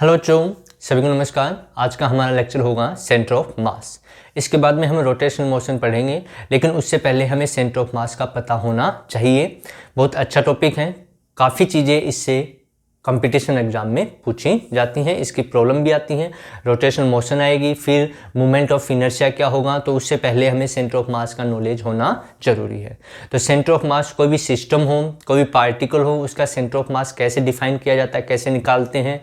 Hello बच्चों, सभी को नमस्कार। आज का हमारा लेक्चर होगा सेंटर ऑफ मास। इसके बाद में हम रोटेशनल मोशन पढ़ेंगे, लेकिन उससे पहले हमें सेंटर ऑफ मास का पता होना चाहिए। बहुत अच्छा टॉपिक है, काफ़ी चीज़ें इससे कंपटीशन एग्जाम में पूछी जाती हैं, इसकी प्रॉब्लम भी आती हैं। रोटेशनल मोशन आएगी, फिर मूवमेंट ऑफ इनर्शिया क्या होगा, तो उससे पहले हमें सेंटर ऑफ मास का नॉलेज होना जरूरी है। तो सेंटर ऑफ मास, कोई भी सिस्टम हो, कोई भी पार्टिकल हो, उसका सेंटर ऑफ मास कैसे डिफाइन किया जाता है, कैसे निकालते हैं।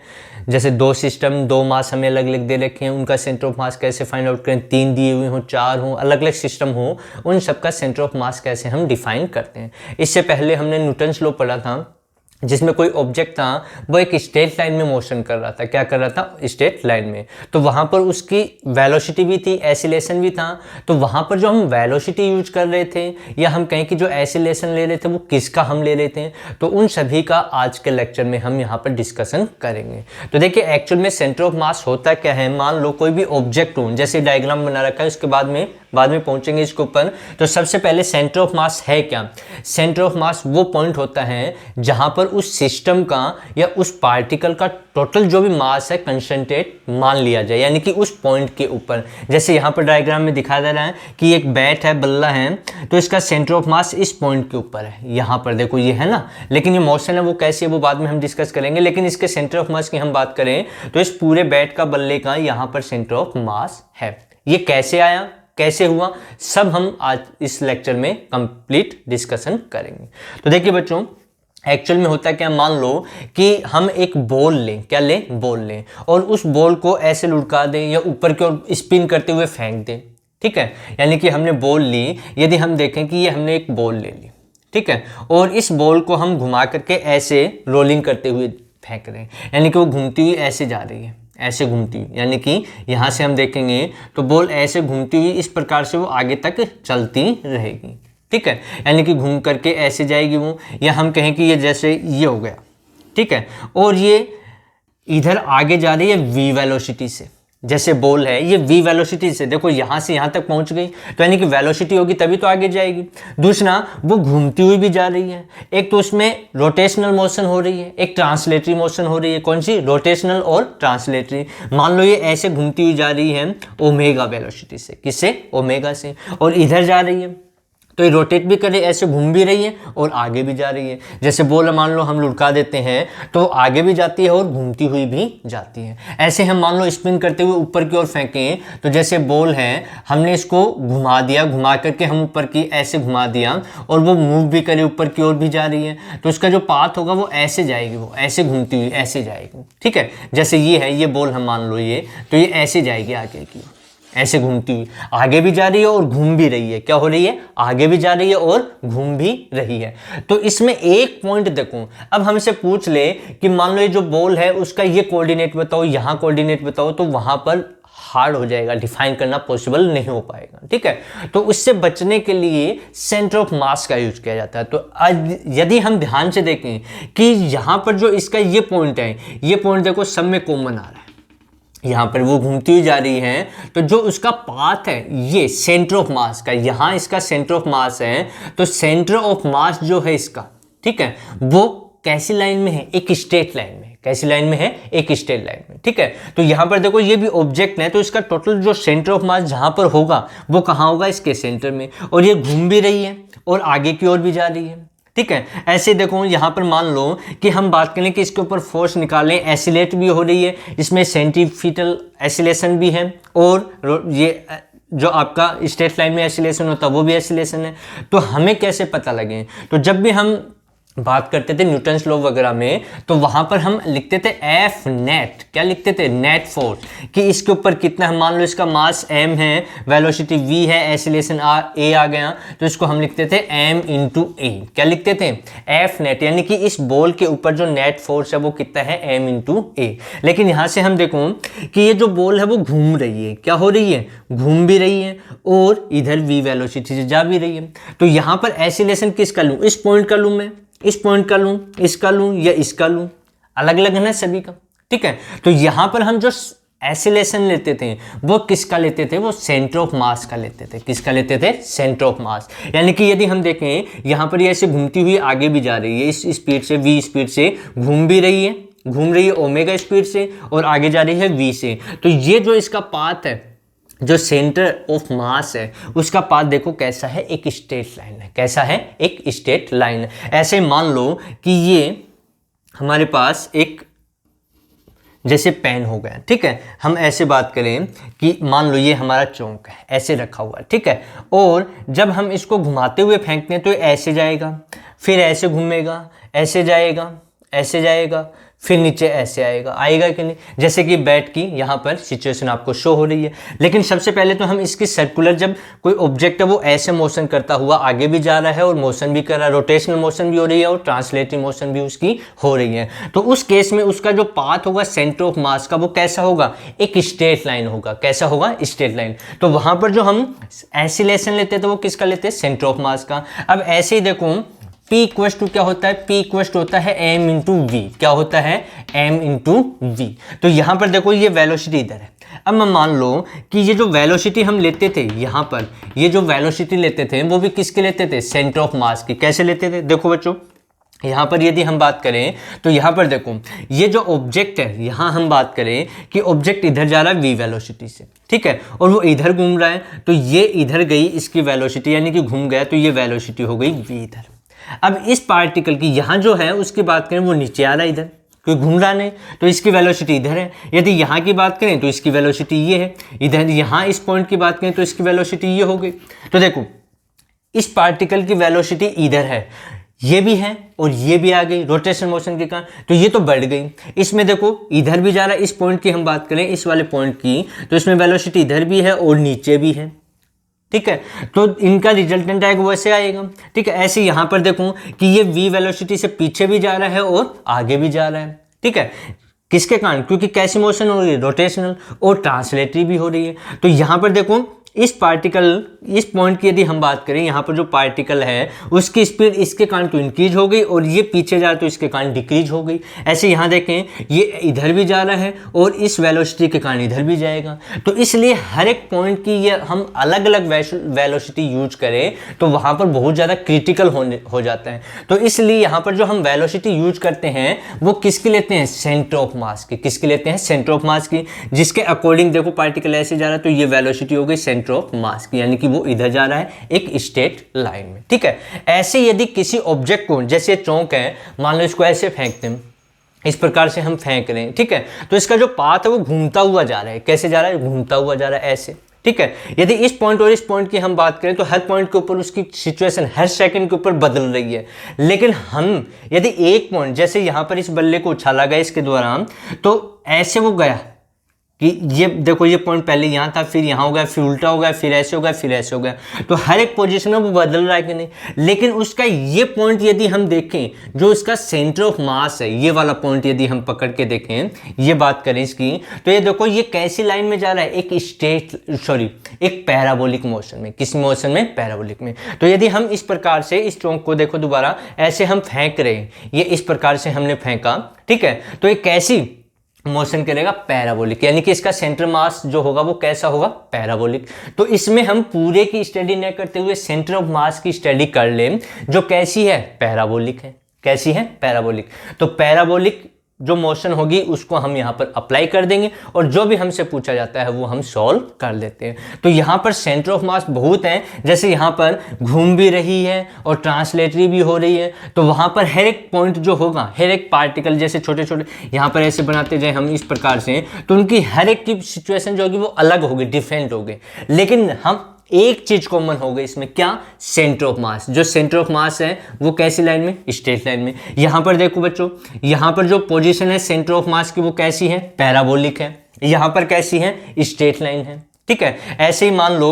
जैसे दो सिस्टम, दो मास हमें अलग अलग दे रखे हैं, उनका सेंटर ऑफ मास कैसे फाइंड आउट करें। 3 दिए हुए हों, 4 हों, अलग अलग सिस्टम हो, उन सबका सेंटर ऑफ मास कैसे हम डिफाइन करते हैं। इससे पहले हमने न्यूटन्स लॉ पढ़ा था, जिसमें कोई ऑब्जेक्ट था वो एक स्ट्रेट लाइन में मोशन कर रहा था। क्या कर रहा था? स्ट्रेट लाइन में। तो वहाँ पर उसकी वेलोसिटी भी थी, एसिलेशन भी था। तो वहाँ पर जो हम वेलोसिटी यूज कर रहे थे, या हम कहें कि जो एसिलेशन ले रहे थे, वो किसका हम ले रहे थे, तो उन सभी का आज के लेक्चर में हम यहाँ पर डिस्कशन करेंगे। तो देखिए, एक्चुअल में सेंटर ऑफ मास होता क्या है। मान लो कोई भी ऑब्जेक्ट हो, जैसे डायग्राम बना रखा है, उसके बाद में पहुंचेंगे इसके ऊपर। तो सबसे पहले सेंटर ऑफ मास है क्या? सेंटर ऑफ मास वो पॉइंट होता है जहां पर उस सिस्टम का या उस पार्टिकल का टोटल जो भी मास है कंसंट्रेट मान लिया जाए, यानी कि उस पॉइंट के ऊपर। जैसे यहां पर डायग्राम में दिखा दे रहा है कि एक बैट है, बल्ला है, तो इसका सेंटर ऑफ मास इस पॉइंट के ऊपर है। यहां पर देखो, ये है ना, लेकिन ये मोशन है वो कैसी है वो बाद में हम डिस्कस करेंगे। लेकिन इसके सेंटर ऑफ मास की हम बात करें तो इस पूरे बैट का, बल्ले का यहां पर सेंटर ऑफ मास है। ये कैसे आया, कैसे हुआ, सब हम आज इस लेक्चर में कंप्लीट डिस्कशन करेंगे। तो देखिए बच्चों, एक्चुअल में होता है क्या, मान लो कि हम एक बॉल लें, क्या लें? बॉल लें, और उस बॉल को ऐसे लुढ़का दें या ऊपर की ओर स्पिन करते हुए फेंक दें। ठीक है, यानी कि हमने बॉल ली, यदि हम देखें कि ये हमने एक बॉल ले ली, ठीक है, और इस बॉल को हम घुमा करके ऐसे रोलिंग करते हुए फेंक रहे हैं, यानी कि वो घूमती हुई ऐसे जा रही है, ऐसे घूमती हुई, यानी कि यहाँ से हम देखेंगे तो बॉल ऐसे घूमती हुई इस प्रकार से वो आगे तक चलती रहेगी। ठीक है, यानी कि घूम करके ऐसे जाएगी वो, या हम कहें कि ये जैसे ये हो गया, ठीक है, और ये इधर आगे जा रही है v वेलोसिटी से। जैसे बॉल है, ये v वेलोसिटी से, देखो यहाँ से यहाँ तक पहुँच गई, तो यानी कि वेलोसिटी होगी तभी तो आगे जाएगी। दूसरा, वो घूमती हुई भी जा रही है। एक तो उसमें रोटेशनल मोशन हो रही है, एक ट्रांसलेटरी मोशन हो रही है। कौन सी? रोटेशनल और ट्रांसलेटरी। मान लो ये ऐसे घूमती हुई जा रही है ओमेगा वेलोसिटी से, किससे? ओमेगा से, और इधर जा रही है तो ये रोटेट भी करे, ऐसे घूम भी रही है और आगे भी जा रही है। जैसे बॉल मान लो हम लुढ़का देते हैं तो आगे भी जाती है और घूमती हुई भी जाती है। ऐसे हम मान लो स्पिन करते हुए ऊपर की ओर फेंकें, तो जैसे बॉल है, हमने इसको घुमा दिया, घुमा करके हम ऊपर की ऐसे घुमा दिया, और वो मूव भी करे, ऊपर की ओर भी जा रही है, तो उसका जो पाथ होगा वो ऐसे जाएगी, वो ऐसे घूमती हुई ऐसे जाएगी। ठीक है, जैसे ये है, ये बॉल हम मान लो ये, तो ये ऐसे जाएगी आगे की, ऐसे घूमती हुई, आगे भी जा रही है और घूम भी रही है। क्या हो रही है? आगे भी जा रही है और घूम भी रही है। तो इसमें एक पॉइंट देखो, अब हमसे पूछ ले कि मान लो ये जो बॉल है उसका ये कोऑर्डिनेट बताओ, यहाँ कोऑर्डिनेट बताओ, तो वहां पर हार्ड हो जाएगा, डिफाइन करना पॉसिबल नहीं हो पाएगा। ठीक है, तो उससे बचने के लिए सेंटर ऑफ मास का यूज किया जाता है। तो यदि हम ध्यान से देखें कि यहां पर जो इसका ये पॉइंट है, ये पॉइंट देखो सब में कॉमन आ रहा है, यहाँ पर वो घूमती हुई जा रही है, तो जो उसका पाथ है ये सेंटर ऑफ मास का, यहाँ इसका सेंटर ऑफ मास है, तो सेंटर ऑफ मास जो है इसका, ठीक है, वो कैसी लाइन में है? एक स्ट्रेट लाइन में। कैसी लाइन में है? एक स्ट्रेट लाइन में। ठीक है, तो यहाँ पर देखो ये भी ऑब्जेक्ट है, तो इसका टोटल जो सेंटर ऑफ मास जहाँ पर होगा वो कहाँ होगा? इसके सेंटर में, और ये घूम भी रही है और आगे की ओर भी जा रही है। ठीक है, ऐसे देखो यहाँ पर मान लो कि हम बात करें कि इसके ऊपर फोर्स निकालें, एसिलेट भी हो रही है, इसमें सेंट्रीफ्यूगल एसिलेशन भी है, और ये जो आपका स्ट्रेट लाइन में एसिलेशन होता है वो भी एसिलेशन है। तो हमें कैसे पता लगे? तो जब भी हम बात करते थे न्यूटन्स लॉ वगैरह में, तो वहां पर हम लिखते थे एफ नेट। क्या लिखते थे? नेट फोर्स, कि इसके ऊपर कितना है। मान लो इसका मास m है, वेलोसिटी v है, एसिलेशन a आ गया, तो इसको हम लिखते थे m इंटू ए। क्या लिखते थे? एफ नेट, यानी कि इस बॉल के ऊपर जो नेट फोर्स है वो कितना है? m इंटू ए। लेकिन यहां से हम देखो कि ये जो बॉल है वो घूम रही है। क्या हो रही है? घूम भी रही है और इधर v वेलोसिटी से जा भी रही है। तो यहां पर एसिलेशन किसका लूं? इस पॉइंट का लूं मैं, इस पॉइंट का लूं, इसका लूं या इसका लूं? अलग अलग है ना सभी का। ठीक है, तो यहां पर हम जो एसिलेशन लेते थे वो किसका लेते थे? वो सेंटर ऑफ मास का लेते थे। किसका लेते थे? Centre of mass. यानी कि यदि हम देखें यहां पर ये ऐसे घूमती हुई आगे भी जा रही है, इस स्पीड से, v स्पीड से घूम भी रही है घूम रही है ओमेगा स्पीड से और आगे जा रही है v से। तो ये जो इसका पाथ है, जो सेंटर ऑफ मास है, उसका पाथ देखो कैसा है, एक स्ट्रेट लाइन है। कैसा है? एक स्ट्रेट लाइन है। ऐसे मान लो कि ये हमारे पास एक जैसे पेन हो गया, ठीक है। हम ऐसे बात करें कि मान लो ये हमारा चौक है, ऐसे रखा हुआ है, ठीक है। और जब हम इसको घुमाते हुए फेंकते हैं तो ऐसे जाएगा, फिर ऐसे घूमेगा, ऐसे जाएगा, ऐसे जाएगा, फिर नीचे ऐसे आएगा कि नहीं? जैसे कि बैट की यहाँ पर सिचुएशन आपको शो हो रही है। लेकिन सबसे पहले तो हम इसकी सर्कुलर, जब कोई ऑब्जेक्ट है वो ऐसे मोशन करता हुआ आगे भी जा रहा है और मोशन भी कर रहा है, रोटेशनल मोशन भी हो रही है और ट्रांसलेटरी मोशन भी उसकी हो रही है, तो उस केस में उसका जो पाथ होगा सेंटर ऑफ मास का, वो कैसा होगा? एक स्ट्रेट लाइन होगा। कैसा होगा? Straight line. तो वहाँ पर जो हम एसिलेशन लेते हैं तो वो किसका लेते हैं? सेंटर ऑफ मास का। अब ऐसे ही देखो P इक्वल टू क्या होता है? P इक्वल टू होता है m इंटू वी। क्या होता है? m into V. तो यहाँ पर देखो ये वेलोसिटी इधर है। अब मैं मान लो कि ये जो वेलोसिटी हम लेते थे यहाँ पर, ये जो वेलोसिटी लेते थे वो भी किसके लेते थे? सेंटर ऑफ मास की। कैसे लेते थे? देखो बच्चों, यहाँ पर यदि हम बात करें तो यहाँ पर देखो ये जो ऑब्जेक्ट है, यहाँ हम बात करें कि ऑब्जेक्ट इधर जा रहा है v वेलोसिटी से, ठीक है, और वो इधर घूम रहा है, तो ये इधर गई इसकी वेलोसिटी, यानी कि घूम गया, तो ये वेलोसिटी हो गई v इधर। अब इस पार्टिकल की यहाँ जो है उसकी बात करें, वो नीचे आ रहा है इधर, कोई घूम रहा नहीं, तो इसकी वेलोसिटी इधर है। यदि यहाँ की बात करें तो इसकी वेलोसिटी ये है इधर। यहाँ इस पॉइंट की बात करें तो इसकी वेलोसिटी ये हो गई। तो देखो इस पार्टिकल की वेलोसिटी इधर है, ये भी है और ये भी आ गई रोटेशन मोशन के कारण, तो ये तो बढ़ गई। इसमें देखो इधर भी जा रहा है, इस पॉइंट की हम बात करें, इस वाले पॉइंट की, तो इसमें वेलोसिटी इधर भी है और नीचे भी है, ठीक है। तो इनका रिजल्टेंट आएगा वैसे आएगा, ठीक है। ऐसे यहाँ पर देखूं कि ये v वेलोसिटी से पीछे भी जा रहा है और आगे भी जा रहा है, ठीक है। किसके कारण? क्योंकि कैसी मोशन हो रही है? रोटेशनल, और ट्रांसलेटरी भी हो रही है। तो यहाँ पर देखो इस पार्टिकल, इस पॉइंट की यदि हम बात करें, यहाँ पर जो पार्टिकल है उसकी स्पीड इसके कारण तो इंक्रीज हो गई और ये पीछे जा रहा है तो इसके कारण डिक्रीज हो गई। ऐसे यहाँ देखें ये इधर भी जा रहा है और इस वेलोसिटी के कारण इधर भी जाएगा। तो इसलिए हर एक पॉइंट की ये हम अलग अलग वेलोसिटी यूज करें तो वहाँ पर बहुत ज़्यादा क्रिटिकल हो जाता है। तो इसलिए यहाँ पर जो हम वेलोसिटी यूज करते हैं वो किसकी लेते हैं? सेंटर ऑफ मास की। किसकी लेते हैं? सेंटर ऑफ मास की, जिसके अकॉर्डिंग देखो पार्टिकल ऐसे जा रहा है तो ये वेलोसिटी हो गई सेंटर ऑफ मास की, यानी कि वो इधर जा रहा है एक स्ट्रेट लाइन में, ठीक है। ऐसे यदि किसी ऑब्जेक्ट को, जैसे चौक है, मान लो इसको ऐसे फेंकते हैं, इस प्रकार से हम फेंक रहे हैं, ठीक है, तो इसका जो पाथ है वो घूमता हुआ जा रहा है। कैसे जा रहा है? घूमता हुआ जा रहा है ऐसे, ठीक है। यदि इस पॉइंट और इस पॉइंट की हम बात करें तो हर पॉइंट के ऊपर उसकी सिचुएशन हर सेकंड के ऊपर बदल रही है। लेकिन हम यदि एक पॉइंट, जैसे यहाँ पर इस बल्ले को उछाला गया इसके दौरान, तो ऐसे वो गया कि ये देखो ये पॉइंट पहले यहाँ था, फिर यहाँ हो गया, फिर उल्टा हो गया, फिर ऐसे हो गया, फिर ऐसे हो गया, तो हर एक पोजीशन में वो बदल रहा है कि नहीं। लेकिन उसका ये पॉइंट यदि हम देखें, जो इसका सेंटर ऑफ मास है, ये वाला पॉइंट यदि हम पकड़ के देखें, ये बात करें इसकी, तो ये देखो ये कैसी लाइन में जा रहा है? एक पैराबोलिक मोशन में। किस मोशन में? पैराबोलिक में। तो यदि हम इस प्रकार से इस चौक को देखो दोबारा, ऐसे हम फेंक रहे हैं, ये इस प्रकार से हमने फेंका, ठीक है, तो ये कैसी मोशन करेगा? पैराबोलिक, यानी कि इसका सेंटर मास जो होगा वो कैसा होगा? पैराबोलिक। तो इसमें हम पूरे की स्टडी न करते हुए सेंटर ऑफ मास की स्टडी कर लें, जो कैसी है? पैराबोलिक है। कैसी है? पैराबोलिक। तो पैराबोलिक जो मोशन होगी उसको हम यहाँ पर अप्लाई कर देंगे और जो भी हमसे पूछा जाता है वो हम सॉल्व कर लेते हैं। तो यहाँ पर सेंटर ऑफ मास बहुत हैं, जैसे यहाँ पर घूम भी रही है और ट्रांसलेटरी भी हो रही है, तो वहाँ पर हर एक पॉइंट जो होगा, हर एक पार्टिकल, जैसे छोटे छोटे यहाँ पर ऐसे बनाते जाए हम इस प्रकार से, तो उनकी हर एक की सिचुएशन जो होगी वो अलग होगी, डिफरेंट होगी। लेकिन हम एक चीज कॉमन हो गई इसमें, क्या? Centre of mass. जो सेंटर ऑफ मास है वो कैसी लाइन में? स्ट्रेट लाइन में। यहां पर देखो बच्चों, यहां पर जो पोजीशन है सेंटर ऑफ मास की वो कैसी है? पैराबोलिक है। यहां पर कैसी है? स्ट्रेट लाइन है, ठीक है। ऐसे ही मान लो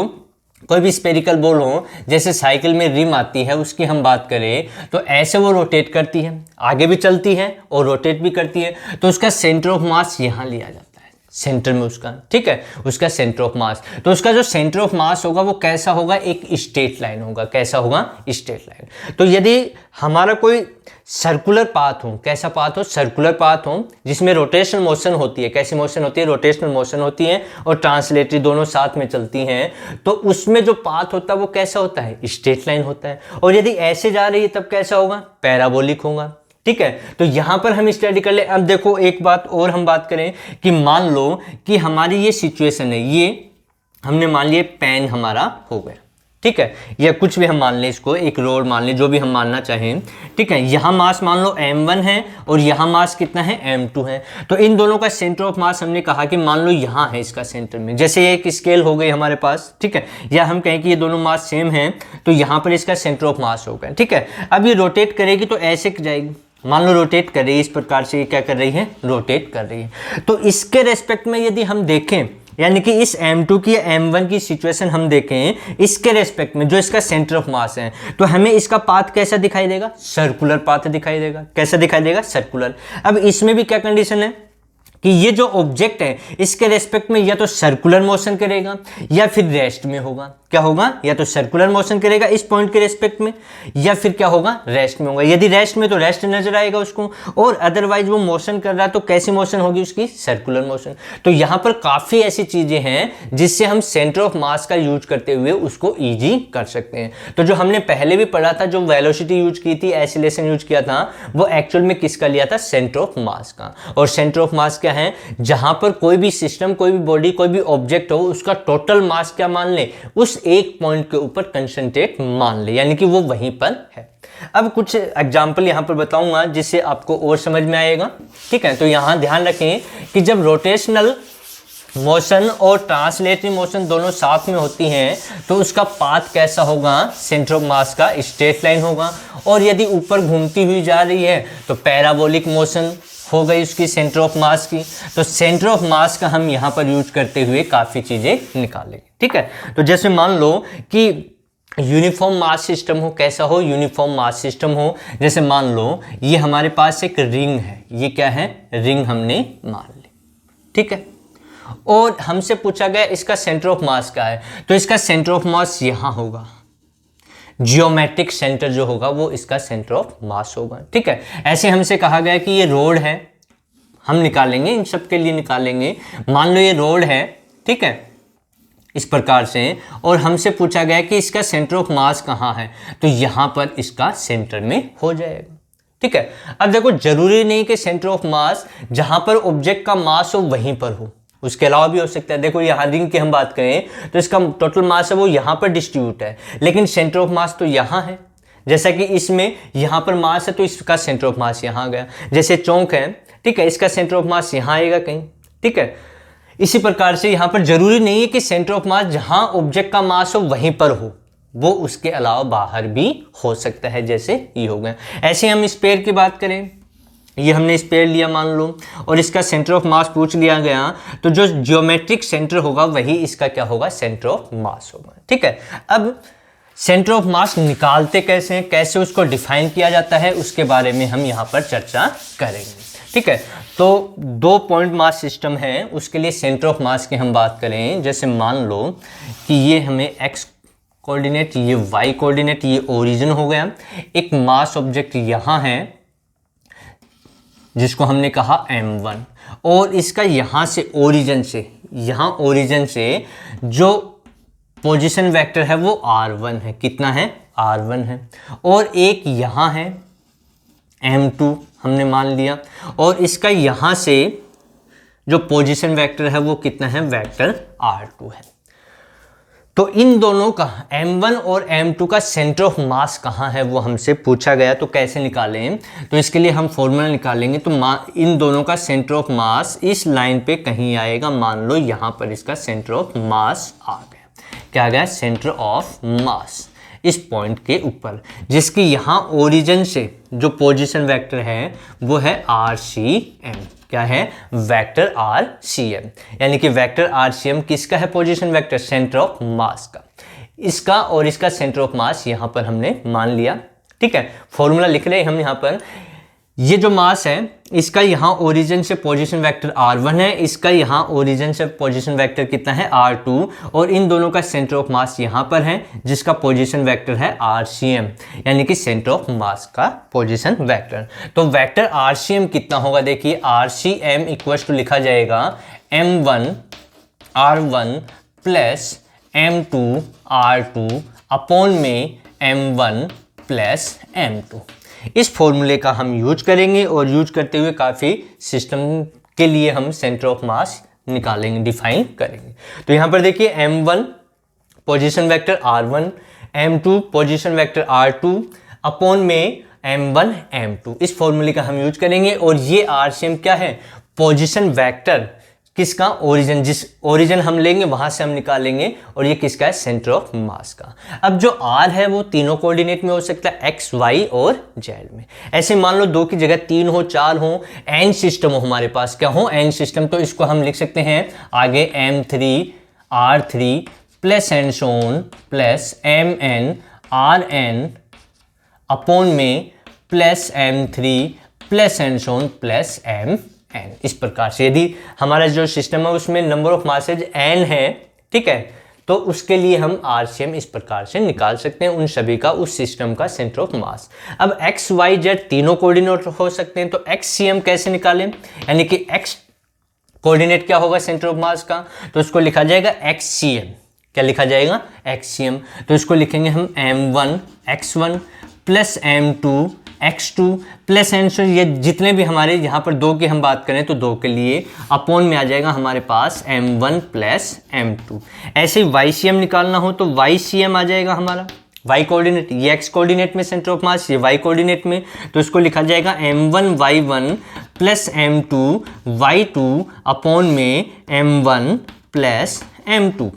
कोई भी स्पेरिकल बॉल हो, जैसे साइकिल में रिम आती है, उसकी हम बात करें तो ऐसे वो रोटेट करती है, आगे भी चलती है और रोटेट भी करती है, तो उसका सेंटर ऑफ मास यहां लिया जाता है, सेंटर में उसका, ठीक है, उसका सेंटर ऑफ मास। तो उसका जो सेंटर ऑफ मास होगा वो कैसा होगा? एक स्ट्रेट लाइन होगा। कैसा होगा? Straight line. तो यदि हमारा कोई सर्कुलर पाथ हो, कैसा पाथ हो? सर्कुलर पाथ हो, जिसमें रोटेशनल मोशन होती है। कैसी मोशन होती है? रोटेशनल मोशन होती है और ट्रांसलेटरी दोनों साथ में चलती हैं, तो उसमें जो पाथ होता है वो कैसा होता है? स्ट्रेट लाइन होता है। और यदि ऐसे जा रही है तब कैसा होगा? पैराबोलिक होगा, ठीक है, तो यहां पर हम स्टडी कर ले। अब देखो एक बात और हम बात करें कि मान लो कि हमारी ये सिचुएशन है, ये हमने मान लिया पेन हमारा हो गया, ठीक है, या कुछ भी हम मान लें, इसको एक रोड मान लें, जो भी हम मानना चाहें, ठीक है। यहाँ मास मान लो m1 है और यहाँ मास कितना है m2 है। तो इन दोनों का सेंटर ऑफ मास हमने कहा कि मान लो यहाँ है इसका सेंटर में, जैसे ये एक स्केल हो गई हमारे पास, ठीक है, या हम कहें कि ये दोनों मास सेम हैं तो यहाँ पर इसका सेंटर ऑफ मास होगा, ठीक है। अब ये रोटेट करेगी तो ऐसे जाएगी, मान लो रोटेट कर रही है इस प्रकार से, ये क्या कर रही है, रोटेट कर रही है। तो इसके रेस्पेक्ट में यदि हम देखें, यानी कि इस m2 की m1 की सिचुएशन हम देखें, इसके रेस्पेक्ट में जो इसका सेंटर ऑफ मास है, तो हमें इसका पाथ कैसा दिखाई देगा, सर्कुलर पाथ दिखाई देगा। कैसा दिखाई देगा, सर्कुलर। अब इसमें भी क्या कंडीशन है कि ये जो ऑब्जेक्ट है इसके रेस्पेक्ट में या तो सर्कुलर मोशन करेगा या फिर रेस्ट में होगा। क्या होगा, या तो सर्कुलर मोशन करेगा इस पॉइंट के रेस्पेक्ट में, या फिर क्या होगा, रेस्ट में होगा। यदि रेस्ट में तो रेस्ट नजर आएगा उसको, और अदरवाइज वो मोशन कर रहा है तो कैसी मोशन होगी उसकी, सर्कुलर मोशन। तो यहाँ पर काफ़ी ऐसी चीज़ें हैं जिससे हम सेंटर ऑफ मास का यूज करते हुए उसको ईजी कर सकते हैं। तो जो हमने पहले भी पढ़ा था, जो वेलोसिटी यूज की थी, एक्सीलरेशन यूज किया था, वो एक्चुअल में किसका लिया था, सेंटर ऑफ मास का। और सेंटर ऑफ मास क्या है, जहां पर कोई भी सिस्टम, कोई भी बॉडी, कोई भी ऑब्जेक्ट हो, उसका टोटल मास क्या मान ले, उस एक पॉइंट के ऊपर कंसंट्रेट मान ले, यानी कि वो वहीं पर है। अब कुछ एग्जांपल यहां पर बताऊंगा जिससे आपको और समझ में आएगा, ठीक है। तो यहां ध्यान रखें कि जब रोटेशनल मोशन और ट्रांसलेटरी मोशन दोनों साथ में होती हैं तो उसका पाथ कैसा होगा, सेंटर ऑफ मास का स्ट्रेट लाइन होगा। और यदि ऊपर घूमती हुई जा रही है तो पैराबोलिक मोशन हो गई उसकी सेंटर ऑफ मास की। तो सेंटर ऑफ मास का हम यहाँ पर यूज करते हुए काफ़ी चीज़ें निकालेंगे, ठीक है। तो जैसे मान लो कि यूनिफॉर्म मास सिस्टम हो, कैसा हो, यूनिफॉर्म मास सिस्टम हो। जैसे मान लो ये हमारे पास एक रिंग है, ये क्या है, रिंग हमने मान ली, ठीक है। और हमसे पूछा गया इसका सेंटर ऑफ मास क्या है, तो इसका सेंटर ऑफ मास यहाँ होगा, जियोमेट्रिक सेंटर जो होगा वो इसका सेंटर ऑफ मास होगा, ठीक है। ऐसे हमसे कहा गया कि ये रोड है, हम निकालेंगे, इन सब के लिए निकालेंगे। मान लो ये रोड है, ठीक है, इस प्रकार से, और हमसे पूछा गया कि इसका सेंटर ऑफ मास कहाँ है, तो यहाँ पर इसका सेंटर में हो जाएगा, ठीक है। अब देखो जरूरी नहीं कि सेंटर ऑफ मास जहाँ पर ऑब्जेक्ट का मास हो वहीं पर हो, उसके अलावा भी हो सकता है। देखो यहाँ रिंग की हम बात करें तो इसका टोटल मास है वो यहाँ पर डिस्ट्रीब्यूट है, लेकिन सेंटर ऑफ मास तो यहाँ है। जैसा कि इसमें यहाँ पर मास है तो इसका सेंटर ऑफ मास यहाँ गया। जैसे चौक है, ठीक है, इसका सेंटर ऑफ मास यहाँ आएगा कहीं, ठीक है। इसी प्रकार से यहाँ पर जरूरी नहीं है कि सेंटर ऑफ मास जहाँ ऑब्जेक्ट का मास हो वहीं पर हो, वो उसके अलावा बाहर भी हो सकता है, जैसे ये हो गया। ऐसे हम स्पेयर की बात करें, ये हमने स्पेयर लिया मान लो, और इसका सेंटर ऑफ मास पूछ लिया गया, तो जो जियोमेट्रिक सेंटर होगा वही इसका क्या होगा, सेंटर ऑफ मास होगा, ठीक है। अब सेंटर ऑफ मास निकालते कैसे हैं, कैसे उसको डिफाइन किया जाता है, उसके बारे में हम यहाँ पर चर्चा करेंगे, ठीक है। तो 2 पॉइंट मास सिस्टम है, उसके लिए सेंटर ऑफ मास की हम बात करें। जैसे मान लो कि ये हमें एक्स कोऑर्डिनेट, ये वाई कोऑर्डिनेट, ये ओरिजिन हो गया। एक मास ऑब्जेक्ट यहाँ है जिसको हमने कहा m1, और इसका यहाँ से ओरिजिन से, यहाँ ओरिजिन से जो पोजीशन वेक्टर है वो r1 है। कितना है, r1 है। और एक यहाँ है m2 हमने मान लिया, और इसका यहाँ से जो पोजीशन वेक्टर है वो कितना है, वेक्टर r2 है। तो इन दोनों का m1 और m2 का सेंटर ऑफ मास कहाँ है वो हमसे पूछा गया। तो कैसे निकालें, तो इसके लिए हम फॉर्मूला निकालेंगे। तो इन दोनों का सेंटर ऑफ मास इस लाइन पे कहीं आएगा। मान लो यहाँ पर इसका सेंटर ऑफ मास आ गया। क्या आ गया, सेंटर ऑफ मास इस पॉइंट के ऊपर, जिसकी यहाँ ओरिजिन से जो पोजीशन वेक्टर है वो है RCM। क्या है, वेक्टर RCM, यानी कि वेक्टर RCM किसका है, position vector, centre of mass का। इसका और इसका सेंटर ऑफ मास यहाँ पर हमने मान लिया, ठीक है। फॉर्मूला लिख रहे हैं हम यहाँ पर। ये जो मास है इसका यहाँ ओरिजिन से पोजीशन वेक्टर r1 है, इसका यहाँ ओरिजिन से पोजीशन वेक्टर कितना है, r2, और इन दोनों का सेंटर ऑफ मास यहाँ पर है जिसका पोजीशन वेक्टर है RCM, यानी कि सेंटर ऑफ मास का पोजीशन वेक्टर। तो वेक्टर RCM कितना होगा, देखिए RCM इक्वल टू लिखा जाएगा m1 r1 plus m2 r2 upon में m1 प्लस m2। इस फॉर्मूले का हम यूज करेंगे और यूज करते हुए काफ़ी सिस्टम के लिए हम सेंटर ऑफ मास निकालेंगे, डिफाइन करेंगे। तो यहाँ पर देखिए m1 position vector r1, m2 position vector r2 upon में m1 m2, इस फॉर्मूले का हम यूज करेंगे। और ये RCM क्या है, पोजीशन वेक्टर किसका, ओरिजिन, जिस ओरिजिन हम लेंगे वहां से हम निकालेंगे, और ये किसका है, सेंटर ऑफ मास का। अब जो r है वो तीनों कोऑर्डिनेट में हो सकता है, x, y और z में। ऐसे मान लो 2 की जगह 3 हो, 4 हो, n सिस्टम हो हमारे पास, क्या हो, n सिस्टम, तो इसको हम लिख सकते हैं आगे m3 r3 plus and so on plus mn rn upon में plus m3 plus and so on plus mn, इस प्रकार से। यदि हमारा जो सिस्टम है उसमें नंबर ऑफ मासेज n है, ठीक है, तो उसके लिए हम RCM इस प्रकार से निकाल सकते हैं उन सभी का, उस सिस्टम का सेंटर ऑफ मास। अब x, y, z तीनों कोऑर्डिनेट हो सकते हैं, तो XCM कैसे निकालें, यानी कि x कोऑर्डिनेट क्या होगा सेंटर ऑफ मास का, तो उसको लिखा जाएगा XCM। क्या लिखा जाएगा, XCM। तो इसको लिखेंगे हम m1 x1 plus m2 x2 plus and so ये जितने भी हमारे यहाँ पर 2 की हम बात करें तो 2 के लिए अपॉन में आ जाएगा हमारे पास m1 प्लस m2। ऐसे ही YCM निकालना हो तो YCM आ जाएगा हमारा, y कोऑर्डिनेट, ये x कोऑर्डिनेट में सेंटर ऑफ मास, ये y कोऑर्डिनेट में, तो इसको लिखा जाएगा m1 y1 plus m2 y2 upon में m1 प्लस m2।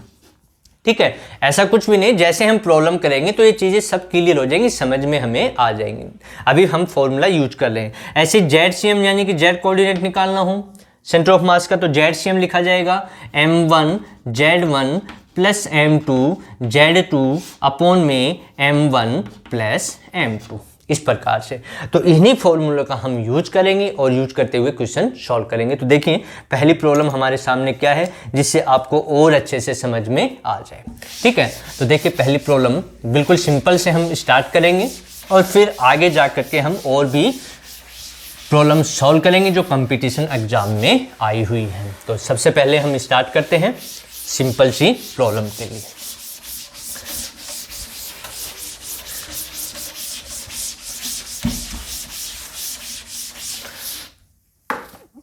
ठीक है, ऐसा कुछ भी नहीं, जैसे हम प्रॉब्लम करेंगे तो ये चीज़ें सब क्लियर हो जाएंगी, समझ में हमें आ जाएंगी। अभी हम फॉर्मूला यूज कर लें। ऐसे ZCM यानी कि Z कोऑर्डिनेट निकालना हो सेंटर ऑफ मास का, तो ZCM लिखा जाएगा m1 z1 plus m2 z2 upon में m1 प्लस m2, इस प्रकार से। तो इन्हीं फॉर्मूलों का हम यूज करेंगे और यूज करते हुए क्वेश्चन सॉल्व करेंगे। तो देखिए पहली प्रॉब्लम हमारे सामने क्या है, जिससे आपको और अच्छे से समझ में आ जाए। ठीक है, तो देखिए पहली प्रॉब्लम बिल्कुल सिंपल से हम स्टार्ट करेंगे और फिर आगे जा करके हम और भी प्रॉब्लम सॉल्व करेंगे जो कंपटीशन एग्जाम में आई हुई है। तो सबसे पहले हम स्टार्ट करते हैं सिंपल सी प्रॉब्लम के लिए।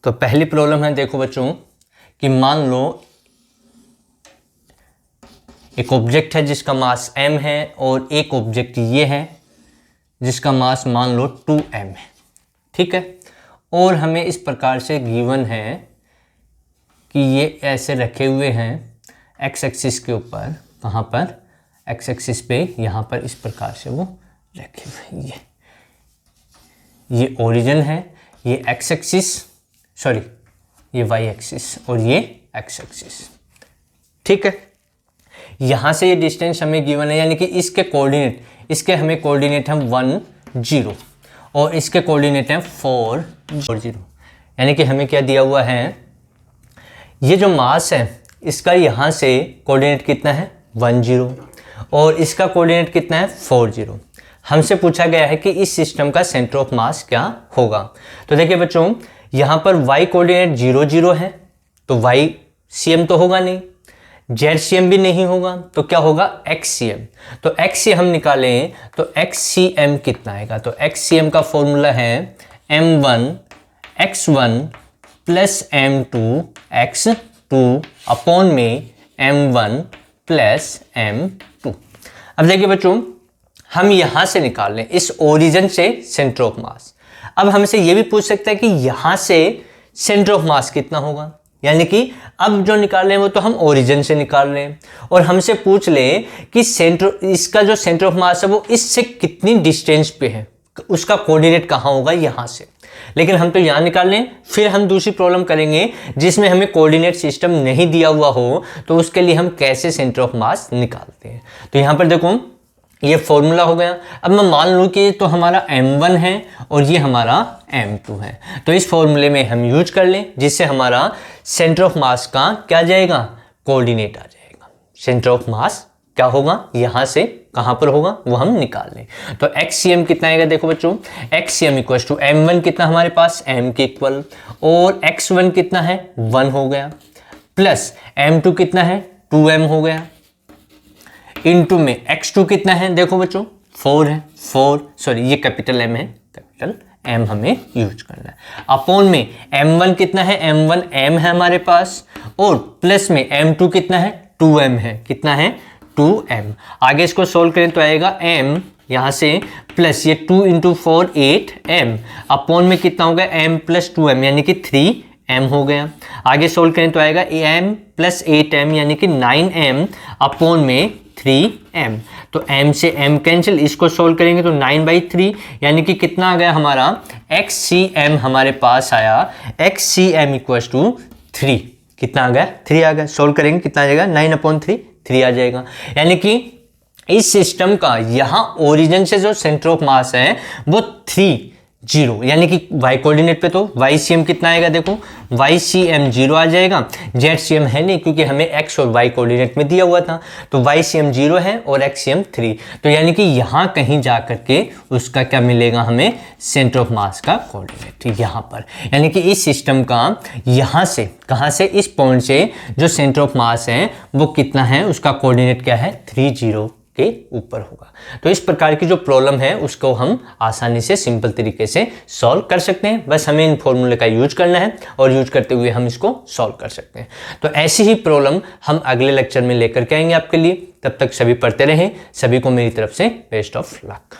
तो पहली प्रॉब्लम है, देखो बच्चों, कि मान लो एक ऑब्जेक्ट है जिसका मास m है और एक ऑब्जेक्ट ये है जिसका मास मान लो 2m है। ठीक है, और हमें इस प्रकार से गिवन है कि ये ऐसे रखे हुए हैं x एक्सिस के ऊपर, कहाँ पर, x एक्सिस पे, यहाँ पर इस प्रकार से वो रखे हुए हैं। ये ओरिजिन है, ये x एक्सिस, सॉरी ये y एक्सिस और ये x एक्सिस। ठीक है, यहाँ से ये डिस्टेंस हमें गिवन है, यानी कि इसके कोऑर्डिनेट, इसके हमें कोऑर्डिनेट हम 1 0 और इसके कोऑर्डिनेट हैं 4 0, यानी कि हमें क्या दिया हुआ है, ये जो मास है इसका यहाँ से कोऑर्डिनेट कितना है 1 0 और इसका कोऑर्डिनेट कितना है 4 0। हमसे पूछा गया है कि इस सिस्टम का सेंटर ऑफ मास क्या होगा। तो देखिए बच्चों, यहाँ पर y कोऑर्डिनेट 0 0 है तो YCM तो होगा नहीं, ZCM भी नहीं होगा, तो क्या होगा XCM। तो XCM हम निकालें तो XCM कितना आएगा, तो XCM का फॉर्मूला है m1 x1 plus m2 x2 upon में m1 प्लस m2। अब देखिए बच्चों, हम यहाँ से निकाल लें इस ओरिजिन से सेंटर ऑफ मास। अब हमसे ये भी पूछ सकता है कि यहाँ से सेंटर ऑफ मास कितना होगा, यानी कि अब जो निकाल रहे हैं वो तो हम ओरिजिन से निकाल रहे हैं, और हमसे पूछ ले कि सेंटर, इसका जो सेंटर ऑफ मास है वो इससे कितनी डिस्टेंस पे है, उसका कोऑर्डिनेट कहाँ होगा यहाँ से। लेकिन हम तो यहाँ निकाल लें, फिर हम दूसरी प्रॉब्लम करेंगे जिसमें हमें कोऑर्डिनेट सिस्टम नहीं दिया हुआ हो, तो उसके लिए हम कैसे सेंटर ऑफ मास निकालते हैं। तो यहाँ पर देखो ये फॉर्मूला हो गया। अब मैं मान लूँ कि तो हमारा m1 है और ये हमारा m2 है, तो इस फॉर्मूले में हम यूज कर लें, जिससे हमारा सेंटर ऑफ मास का क्या जाएगा, कोऑर्डिनेट आ जाएगा। सेंटर ऑफ मास क्या होगा, यहाँ से कहाँ पर होगा वो हम निकाल लें। तो XCM कितना आएगा, देखो बच्चों, XCM इक्वल टू m1 कितना हमारे पास m के इक्वल, और x1 कितना है 1 हो गया, प्लस m2 कितना है 2m हो गया, इनटू में x2 कितना है, देखो बच्चों 4 है, 4, सॉरी ये कैपिटल M है, कैपिटल M हमें यूज करना है। अपॉन में m1 कितना है, m1 m है हमारे पास, और प्लस में m2 कितना है, 2m है। कितना है, 2m। आगे इसको सोल्व करें तो आएगा m यहाँ से प्लस ये 2 इंटू 4 8m, अपॉन में कितना हो गया m प्लस 2m यानी कि 3m हो गया। आगे सोल्व करें तो आएगा m प्लस 8m यानी कि 9m, अपॉन में 3m। तो m से m कैंसिल, इसको सोल्व करेंगे तो 9/3 यानी कि कितना आ गया हमारा xcm हमारे पास आया, xcm इक्वल्स टू 3। कितना आ गया, 3 आ गया। सोल्व करेंगे कितना आ जाएगा, 9/3 3 आ जाएगा। यानी कि इस सिस्टम का यहाँ ओरिजिन से जो सेंटर ऑफ मास है वो 3 0, यानी कि y कोऑर्डिनेट पे तो YCM कितना आएगा, देखो YCM 0 आ जाएगा। ZCM है नहीं क्योंकि हमें x और y कोऑर्डिनेट में दिया हुआ था, तो YCM 0 है और XCM 3। तो यानी कि यहाँ कहीं जा करके उसका क्या मिलेगा हमें, सेंटर ऑफ मास का कोऑर्डिनेट यहाँ पर। यानी कि इस सिस्टम का यहाँ से, कहाँ से, इस पॉइंट से जो सेंटर ऑफ मास है वो कितना है, उसका कोऑर्डिनेट क्या है, 3 0 के ऊपर होगा। तो इस प्रकार की जो प्रॉब्लम है उसको हम आसानी से सिंपल तरीके से सॉल्व कर सकते हैं। बस हमें इन फॉर्मूले का यूज करना है और यूज करते हुए हम इसको सॉल्व कर सकते हैं। तो ऐसी ही प्रॉब्लम हम अगले लेक्चर में लेकर के आएंगे आपके लिए। तब तक सभी पढ़ते रहें। सभी को मेरी तरफ से बेस्ट ऑफ लक।